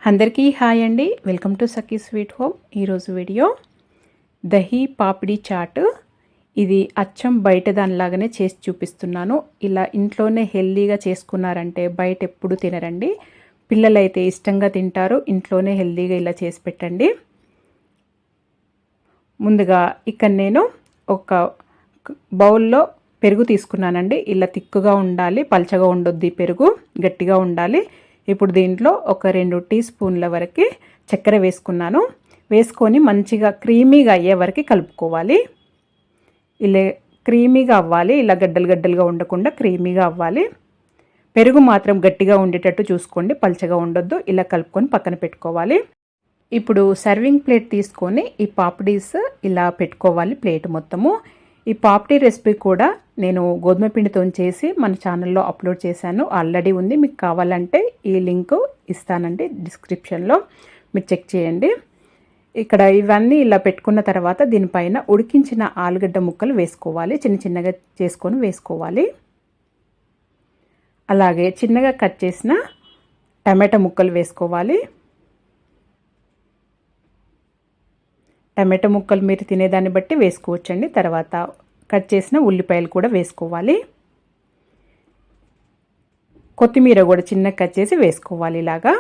అందరికీ హాయ్ అండి. Welcome to Sakhi sweet home. ఈరోజు వీడియో దహీ పాపిడి చాట్. ఇది అచ్చం బయట దానిలాగానే చేసి చూపిస్తున్నాను. ఇలా ఇంట్లోనే హెల్దీగా చేసుకున్నారంటే బయట ఎప్పుడు తినరండి. పిల్లలైతే ఇష్టంగా తింటారు. ఇంట్లోనే హెల్దీగా ఇలా చేసి పెట్టండి. ముందుగా ఇక్కడ నేను ఒక బౌల్లో పెరుగు తీసుకున్నానండి. ఇలా తిక్కుగా ఉండాలి, పల్చగా ఉండొద్ది, పెరుగు గట్టిగా ఉండాలి. ఇప్పుడు దీంట్లో ఒక 2 టీ స్పూన్ల వరకు చక్కెర వేసుకున్నాను. వేసుకొని మంచిగా క్రీమీగా అయ్యే వరకు కలుపుకోవాలి. ఇలా క్రీమీగా అవ్వాలి. ఇలా గడ్డలు గడ్డలుగా ఉండకుండా క్రీమీగా అవ్వాలి. పెరుగు మాత్రం గట్టిగా ఉండేటట్టు చూసుకోండి, పల్చగా ఉండొద్దు. ఇలా కలుపుకొని పక్కన పెట్టుకోవాలి. ఇప్పుడు సర్వింగ్ ప్లేట్ తీసుకొని ఈ పాపిడీస్ ఇలా పెట్టుకోవాలి ప్లేట్ మొత్తము. ఈ పాపిడి రెసిపీ కూడా నేను గోధుమ పిండితో చేసి మన ఛానల్లో అప్లోడ్ చేశాను. ఆల్రెడీ ఉంది. మీకు కావాలంటే ఈ లింక్ ఇస్తానండి డిస్క్రిప్షన్లో, మీరు చెక్ చేయండి. ఇక్కడ ఇవన్నీ ఇలా పెట్టుకున్న తర్వాత దీనిపైన ఉడికించిన ఆలుగడ్డ ముక్కలు వేసుకోవాలి. చిన్న చిన్నగా చేసుకొని వేసుకోవాలి. అలాగే చిన్నగా కట్ చేసిన టమాటా ముక్కలు వేసుకోవాలి. టమాటో ముక్కలు మీరు తినేదాన్ని బట్టి వేసుకోవచ్చండి. తర్వాత కట్ చేసిన ఉల్లిపాయలు కూడా వేసుకోవాలి. కొత్తిమీర కూడా చిన్నగా కట్ చేసి వేసుకోవాలి. ఇలాగా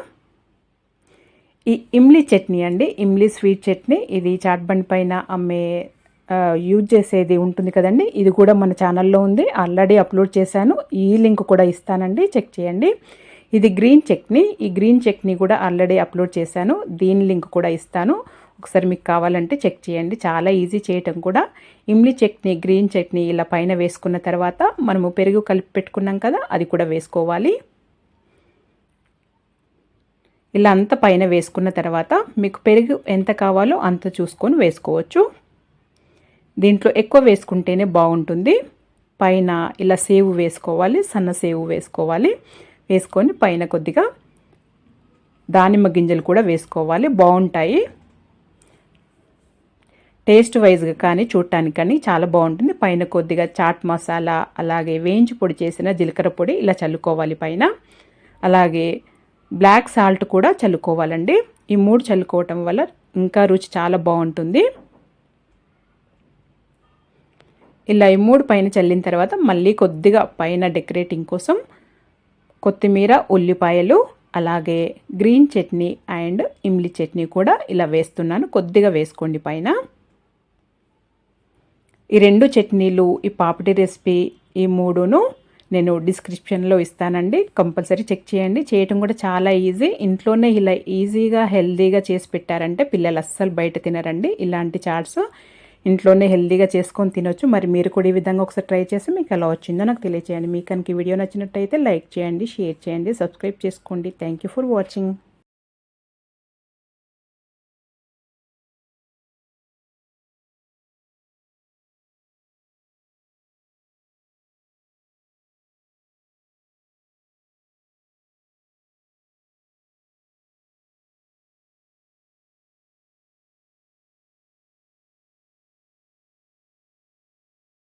ఈ ఇమ్లీ చట్నీ అండి, ఇమ్లీ స్వీట్ చట్నీ. ఇది చాట్ బండ్ పైన అమ్మే యూజ్ చేసేది ఉంటుంది కదండి. ఇది కూడా మన ఛానల్లో ఉంది, ఆల్రెడీ అప్లోడ్ చేశాను. ఈ లింక్ కూడా ఇస్తానండి, చెక్ చేయండి. ఇది గ్రీన్ చట్నీ. ఈ గ్రీన్ చట్నీ కూడా ఆల్రెడీ అప్లోడ్ చేశాను. దీని లింక్ కూడా ఇస్తాను, ఒకసారి మీకు కావాలంటే చెక్ చేయండి. చాలా ఈజీ చేయటం కూడా. ఇమ్లీ చట్నీ, గ్రీన్ చట్నీ ఇలా పైన వేసుకున్న తర్వాత మనము పెరుగు కలిపి పెట్టుకున్నాం కదా, అది కూడా వేసుకోవాలి. ఇలా అంతా పైన వేసుకున్న తర్వాత మీకు పెరుగు ఎంత కావాలో అంత చూసుకొని వేసుకోవచ్చు. దీంట్లో ఎక్కువ వేసుకుంటేనే బాగుంటుంది. పైన ఇలా సేవు వేసుకోవాలి, సన్న సేవు వేసుకోవాలి. వేసుకొని పైన కొద్దిగా దానిమ్మ గింజలు కూడా వేసుకోవాలి, బాగుంటాయి. టేస్ట్ వైజ్గా కానీ చూడటానికి కానీ చాలా బాగుంటుంది. పైన కొద్దిగా చాట్ మసాలా, అలాగే వేయించి పొడి చేసిన జీలకర్ర పొడి ఇలా చల్లుకోవాలి పైన. అలాగే బ్లాక్ సాల్ట్ కూడా చల్లుకోవాలండి. ఈ 3 చల్లుకోవటం వల్ల ఇంకా రుచి చాలా బాగుంటుంది. ఇలా ఈ 3 పైన చల్లిన తర్వాత మళ్ళీ కొద్దిగా పైన డెకరేటింగ్ కోసం కొత్తిమీర, ఉల్లిపాయలు, అలాగే గ్రీన్ చట్నీ అండ్ ఇమ్లీ చట్నీ కూడా ఇలా వేస్తున్నాను. కొద్దిగా వేసుకోండి పైన. ఈ 2 చట్నీలు, ఈ పాపిడి రెసిపీ, ఈ 3ను నేను డిస్క్రిప్షన్లో ఇస్తానండి. కంపల్సరీ చెక్ చేయండి. చేయటం కూడా చాలా ఈజీ. ఇంట్లోనే ఇలా ఈజీగా హెల్దీగా చేసి పెట్టారంటే పిల్లలు అస్సలు బయట తినరండి. ఇలాంటి చాట్స్ ఇంట్లోనే హెల్దీగా చేసుకొని తినొచ్చు. మరి మీరు కూడా ఈ విధంగా ఒకసారి ట్రై చేసి మీకు ఎలా వచ్చిందో నాకు తెలియజేయండి. మీకు కనుక ఈ వీడియో నచ్చినట్టయితే లైక్ చేయండి, షేర్ చేయండి, సబ్స్క్రైబ్ చేసుకోండి. Thank you for watching.